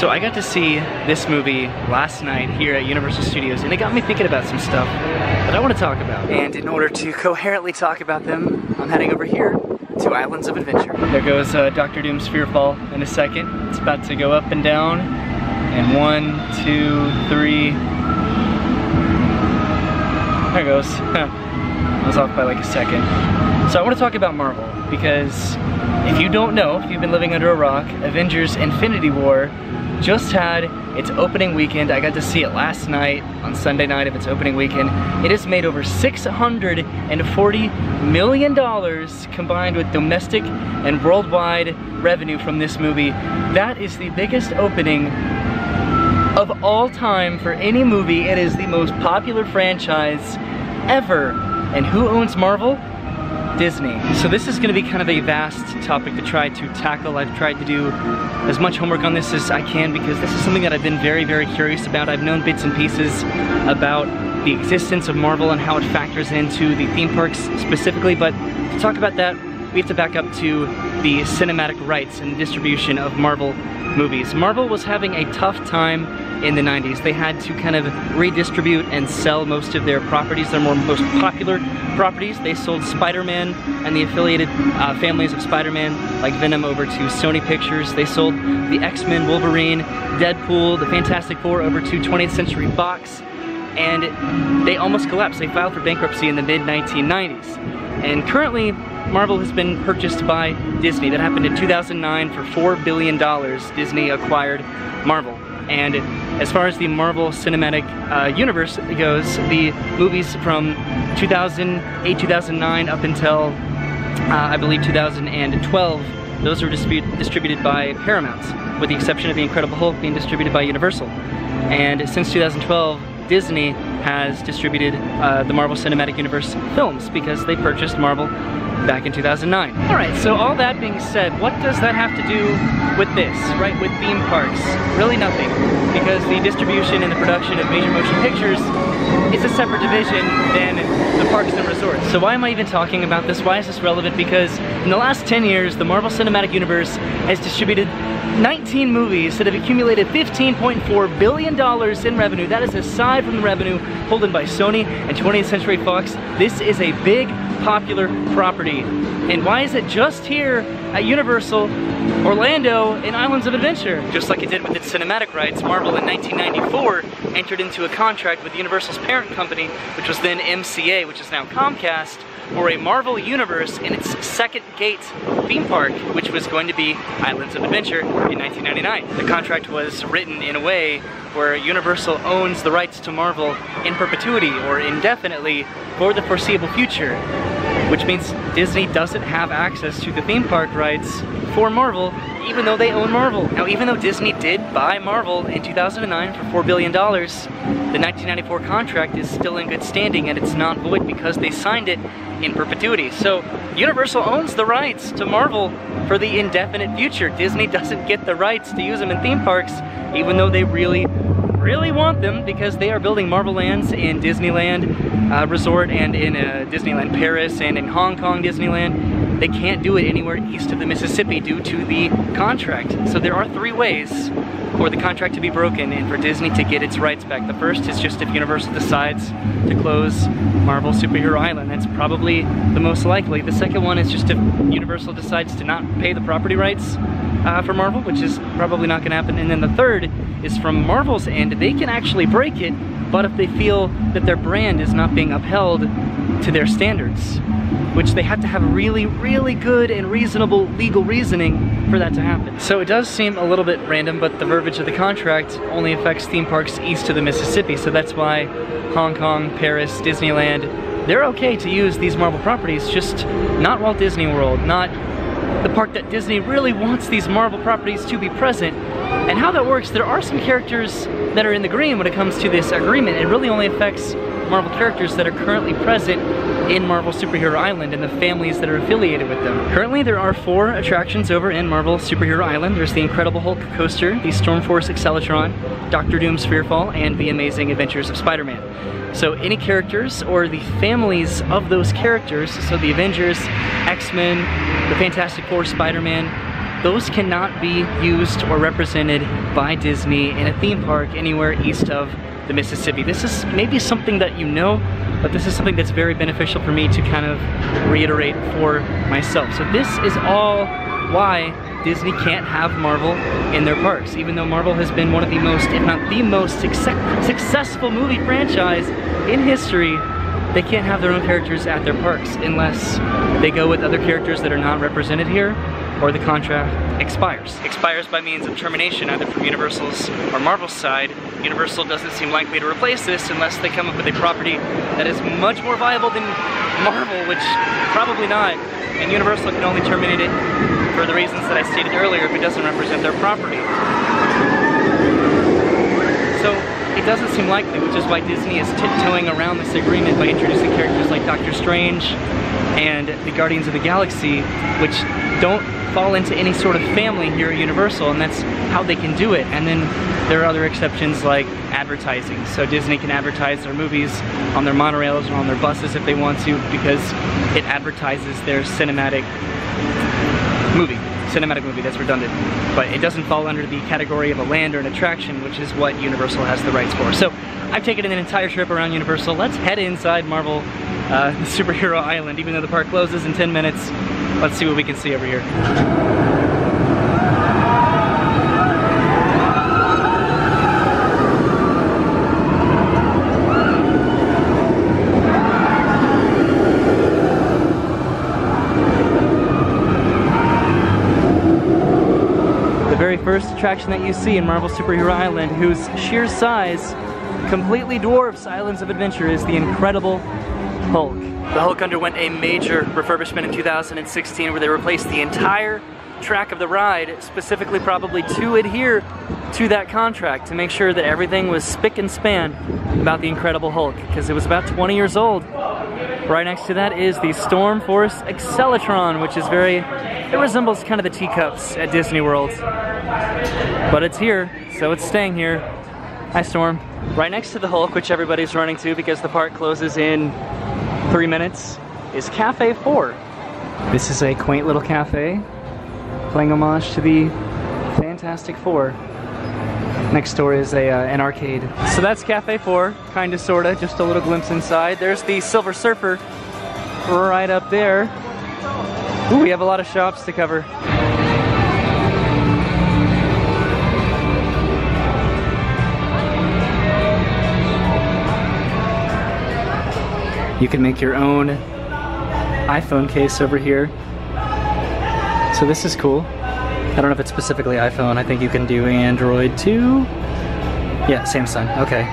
So I got to see this movie last night here at Universal Studios, and it got me thinking about some stuff that I want to talk about. And in order to coherently talk about them, I'm heading over here to Islands of Adventure. There goes Dr. Doom's Fearfall in a second. It's about to go up and down. And 1, 2, 3. There it goes. I was off by like a second. So I want to talk about Marvel, because if you don't know, if you've been living under a rock, Avengers Infinity War just had its opening weekend. I got to see it last night, on Sunday night of its opening weekend. It has made over $640 million combined with domestic and worldwide revenue from this movie. That is the biggest opening of all time for any movie. It is the most popular franchise ever. And who owns Marvel? Disney. So this is going to be kind of a vast topic to try to tackle. I've tried to do as much homework on this as I can, because this is something that I've been very, very curious about. I've known bits and pieces about the existence of Marvel and how it factors into the theme parks specifically, but to talk about that, we have to back up to the cinematic rights and distribution of Marvel movies. Marvel was having a tough time in the 90s. They had to kind of redistribute and sell most of their properties, their most popular properties. They sold Spider-Man and the affiliated families of Spider-Man, like Venom, over to Sony Pictures. They sold the X-Men, Wolverine, Deadpool, the Fantastic Four over to 20th Century Fox, and they almost collapsed. They filed for bankruptcy in the mid-1990s. And currently, Marvel has been purchased by Disney. That happened in 2009 for $4 billion. Disney acquired Marvel. And as far as the Marvel Cinematic Universe goes, the movies from 2008, 2009 up until, I believe, 2012, those were distributed by Paramount, with the exception of The Incredible Hulk being distributed by Universal. And since 2012, Disney has distributed the Marvel Cinematic Universe films, because they purchased Marvel back in 2009. Alright, so all that being said, what does that have to do with this, right? With theme parks? Really nothing, because the distribution and the production of major motion pictures is a separate division than the parks and resorts. So why am I even talking about this? Why is this relevant? Because in the last 10 years, the Marvel Cinematic Universe has distributed 19 movies that have accumulated $15.4 billion in revenue. That is aside from the revenue pulled in by Sony and 20th Century Fox. This is a big, popular property. And why is it just here at Universal Orlando in Islands of Adventure? Just like it did with its cinematic rights, Marvel in 1994 entered into a contract with Universal's parent company, which was then MCA, which is now Comcast, for a Marvel Universe in its second gate theme park, which was going to be Islands of Adventure in 1999. The contract was written in a way where Universal owns the rights to Marvel in perpetuity, or indefinitely, for the foreseeable future, which means Disney doesn't have access to the theme park rights for Marvel, even though they own Marvel. Now, even though Disney did buy Marvel in 2009 for $4 billion, the 1994 contract is still in good standing, and it's not void because they signed it in perpetuity. So Universal owns the rights to Marvel for the indefinite future. Disney doesn't get the rights to use them in theme parks, even though they really want them, because they are building Marvel lands in Disneyland Resort and in Disneyland Paris and in Hong Kong Disneyland. They can't do it anywhere east of the Mississippi due to the contract. So there are 3 ways for the contract to be broken and for Disney to get its rights back. The first is just if Universal decides to close Marvel Superhero Island. That's probably the most likely. The second one is just if Universal decides to not pay the property rights for Marvel, which is probably not going to happen. And then the third is from Marvel's end. They can actually break it, but if they feel that their brand is not being upheld to their standards, which they have to have really, really good and reasonable legal reasoning for that to happen. So it does seem a little bit random, but the verbiage of the contract only affects theme parks east of the Mississippi, so that's why Hong Kong, Paris, Disneyland, they're okay to use these Marvel properties, just not Walt Disney World, not the park that Disney really wants these Marvel properties to be present. And how that works, there are some characters that are in the green when it comes to this agreement. It really only affects Marvel characters that are currently present in Marvel Superhero Island and the families that are affiliated with them. Currently there are 4 attractions over in Marvel Superhero Island. There's the Incredible Hulk coaster, the Stormforce Acceleratron, Dr. Doom's Fearfall, and the Amazing Adventures of Spider-Man. So any characters or the families of those characters, so the Avengers, X-Men, the Fantastic Four, Spider-Man, those cannot be used or represented by Disney in a theme park anywhere east of the Mississippi. This is maybe something that you know, but this is something that's very beneficial for me to kind of reiterate for myself. So this is all why Disney can't have Marvel in their parks, even though Marvel has been one of the most, if not the most successful movie franchise in history. They can't have their own characters at their parks unless they go with other characters that are not represented here, or the contract expires. Expires by means of termination, either from Universal's or Marvel's side. Universal doesn't seem likely to replace this unless they come up with a property that is much more viable than Marvel, which probably not. And Universal can only terminate it for the reasons that I stated earlier if it doesn't represent their property. So it doesn't seem likely, which is why Disney is tiptoeing around this agreement by introducing characters like Doctor Strange and the Guardians of the Galaxy, which don't fall into any sort of family here at Universal, and that's how they can do it. And then there are other exceptions like advertising. So Disney can advertise their movies on their monorails or on their buses if they want to, because it advertises their cinematic movie. That's redundant. But it doesn't fall under the category of a land or an attraction, which is what Universal has the rights for. So I've taken an entire trip around Universal. Let's head inside Marvel Superhero Island. Even though the park closes in 10 minutes, let's see what we can see over here. The very first attraction that you see in Marvel Superhero Island, whose sheer size completely dwarfs Islands of Adventure, is the Incredible Hulk. The Hulk underwent a major refurbishment in 2016 where they replaced the entire track of the ride, specifically probably to adhere to that contract, to make sure that everything was spick and span about the Incredible Hulk, because it was about 20 years old. Right next to that is the Storm Force Accelatron, which is it resembles kind of the teacups at Disney World. But it's here, so it's staying here. Hi, Storm. Right next to the Hulk, which everybody's running to because the park closes in 3 minutes, is Cafe 4. This is a quaint little cafe, playing homage to the Fantastic Four. Next door is an arcade. So that's Cafe 4, kinda sorta, just a little glimpse inside. There's the Silver Surfer right up there. Ooh, we have a lot of shops to cover. You can make your own iPhone case over here. So this is cool. I don't know if it's specifically iPhone. I think you can do Android too. Yeah, Samsung. Okay.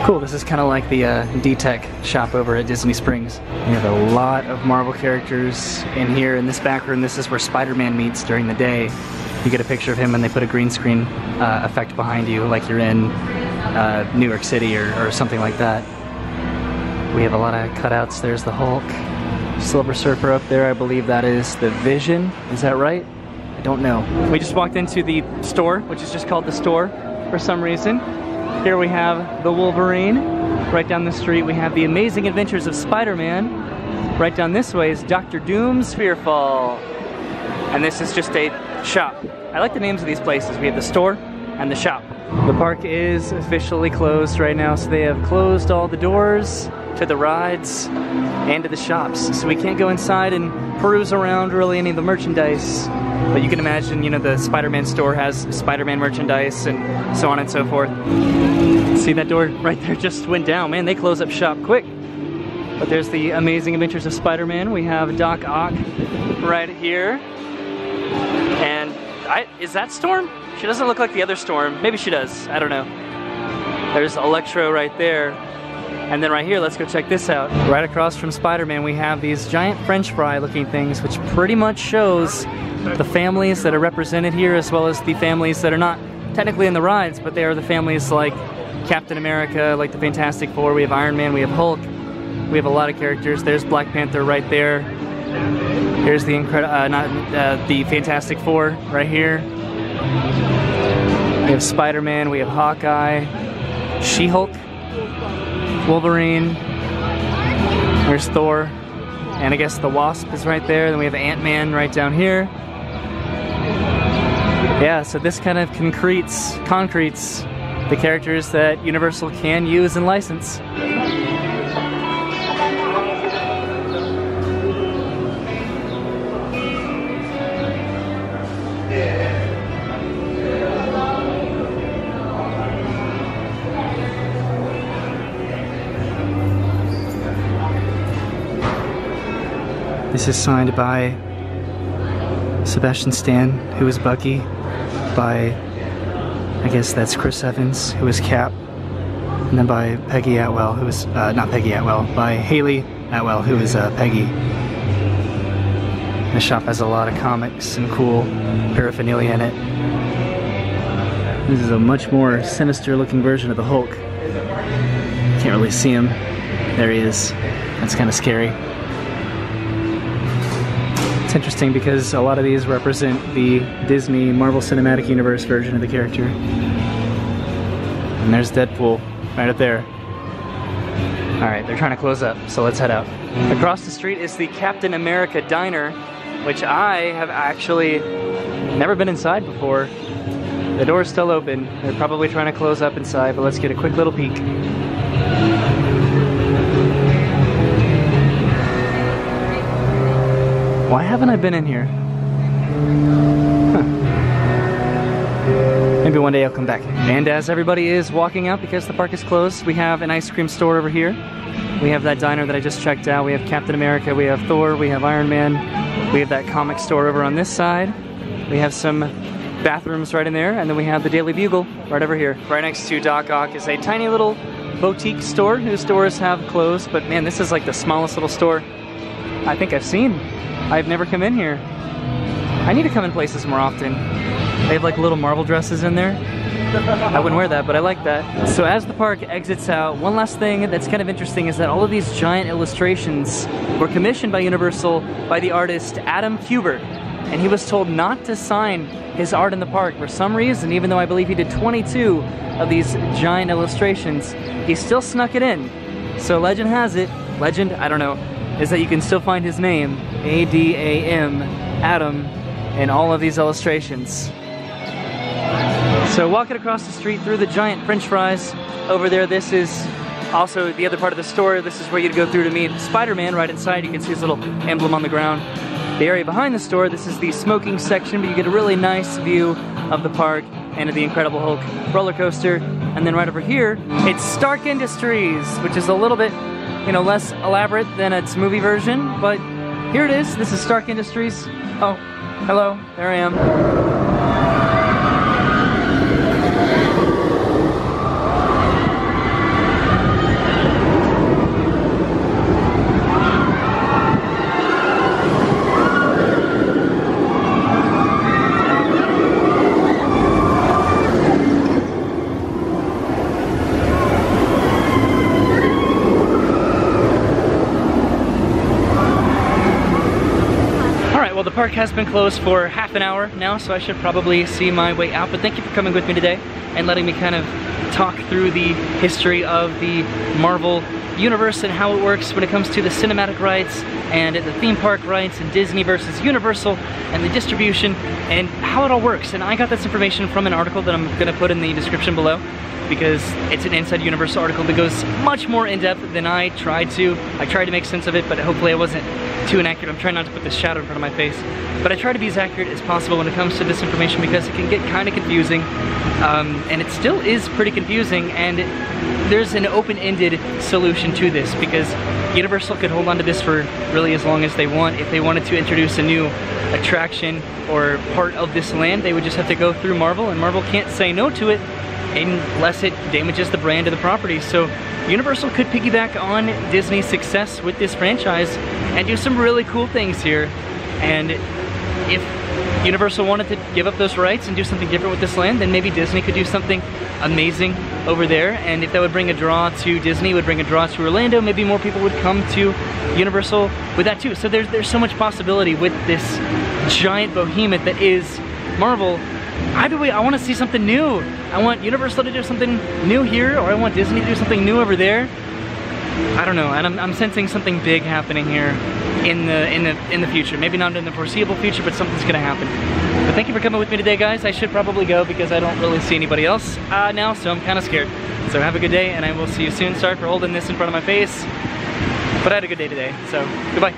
Cool. This is kind of like the D-Tech shop over at Disney Springs. We have a lot of Marvel characters in here. In this back room, this is where Spider-Man meets during the day. You get a picture of him and they put a green screen effect behind you, like you're in New York City or something like that. We have a lot of cutouts. There's the Hulk. Silver Surfer up there, I believe that is the Vision. Is that right? I don't know. We just walked into the store, which is just called the store for some reason. Here we have the Wolverine. Right down the street we have the Amazing Adventures of Spider-Man. Right down this way is Dr. Doom's Fearfall. And this is just a shop. I like the names of these places. We have the store and the shop. The park is officially closed right now, so they have closed all the doors to the rides and to the shops. So we can't go inside and peruse around really any of the merchandise. But you can imagine, you know, the Spider-Man store has Spider-Man merchandise and so on and so forth. See, that door right there just went down. Man, they close up shop quick. But there's the Amazing Adventures of Spider-Man. We have Doc Ock right here. And is that Storm? She doesn't look like the other Storm. Maybe she does. I don't know. There's Electro right there. And then right here, let's go check this out. Right across from Spider-Man, we have these giant French fry looking things, which pretty much shows the families that are represented here, as well as the families that are not technically in the rides, but they are the families like Captain America, like the Fantastic Four. We have Iron Man, we have Hulk. We have a lot of characters. There's Black Panther right there. Here's the the Fantastic Four right here. We have Spider-Man, we have Hawkeye, She-Hulk, Wolverine, there's Thor, and I guess the Wasp is right there. Then we have Ant-Man right down here. Yeah, so this kind of concretes the characters that Universal can use and license. This is signed by Sebastian Stan, who is Bucky, by, I guess that's Chris Evans, who is Cap, and then by Peggy Atwell, who is, not Peggy Atwell, by Haley Atwell, who is Peggy. The shop has a lot of comics and cool paraphernalia in it. This is a much more sinister looking version of the Hulk. Can't really see him. There he is. That's kind of scary. It's interesting because a lot of these represent the Disney Marvel Cinematic Universe version of the character. And there's Deadpool right up there. Alright, they're trying to close up, so let's head out. Across the street is the Captain America Diner, which I have actually never been inside before. The door's still open. They're probably trying to close up inside, but let's get a quick little peek. Why haven't I been in here? Huh. Maybe one day I'll come back. And as everybody is walking out because the park is closed, we have an ice cream store over here. We have that diner that I just checked out. We have Captain America, we have Thor, we have Iron Man. We have that comic store over on this side. We have some bathrooms right in there, and then we have the Daily Bugle right over here. Right next to Doc Ock is a tiny little boutique store whose doors have closed, but man, this is like the smallest little store I think I've seen. I've never come in here. I need to come in places more often. They have like little Marvel dresses in there. I wouldn't wear that, but I like that. So as the park exits out, one last thing that's kind of interesting is that all of these giant illustrations were commissioned by Universal by the artist Adam Kubert. And he was told not to sign his art in the park for some reason, even though I believe he did 22 of these giant illustrations. He still snuck it in. So legend has it, I don't know, is that you can still find his name, A-D-A-M, Adam, in all of these illustrations. So walking across the street through the giant french fries, over there this is also the other part of the store. This is where you'd go through to meet Spider-Man right inside. You can see his little emblem on the ground. The area behind the store, this is the smoking section, but you get a really nice view of the park and of the Incredible Hulk roller coaster. And then right over here, it's Stark Industries, which is a little bit, you know, less elaborate than its movie version, but here it is. This is Stark Industries. Oh, hello, there I am. The park has been closed for half an hour now, so I should probably see my way out, but thank you for coming with me today and letting me kind of talk through the history of the Marvel universe and how it works when it comes to the cinematic rights and the theme park rights and Disney versus Universal and the distribution and how it all works. And I got this information from an article that I'm going to put in the description below, because it's an Inside Universal article that goes much more in depth than I tried to. I tried to make sense of it, but hopefully I wasn't too inaccurate. I'm trying not to put this shadow in front of my face, but I try to be as accurate as possible when it comes to this information because it can get kind of confusing, and it still is pretty confusing, and there's an open-ended solution to this because Universal could hold on to this for really as long as they want. If they wanted to introduce a new attraction or part of this land, they would just have to go through Marvel, and Marvel can't say no to it unless it damages the brand of the property. So Universal could piggyback on Disney's success with this franchise and do some really cool things here. And if Universal wanted to give up those rights and do something different with this land, then maybe Disney could do something amazing over there. And if that would bring a draw to Disney, would bring a draw to Orlando, maybe more people would come to Universal with that too. So there's so much possibility with this giant behemoth that is Marvel. Either way, I want to see something new. I want Universal to do something new here, or I want Disney to do something new over there. I don't know, and I'm sensing something big happening here in the future. Maybe not in the foreseeable future, but something's gonna happen. But thank you for coming with me today, guys. I should probably go because I don't really see anybody else now, so I'm kind of scared. So have a good day, and I will see you soon. Sorry for holding this in front of my face, but I had a good day today, so goodbye.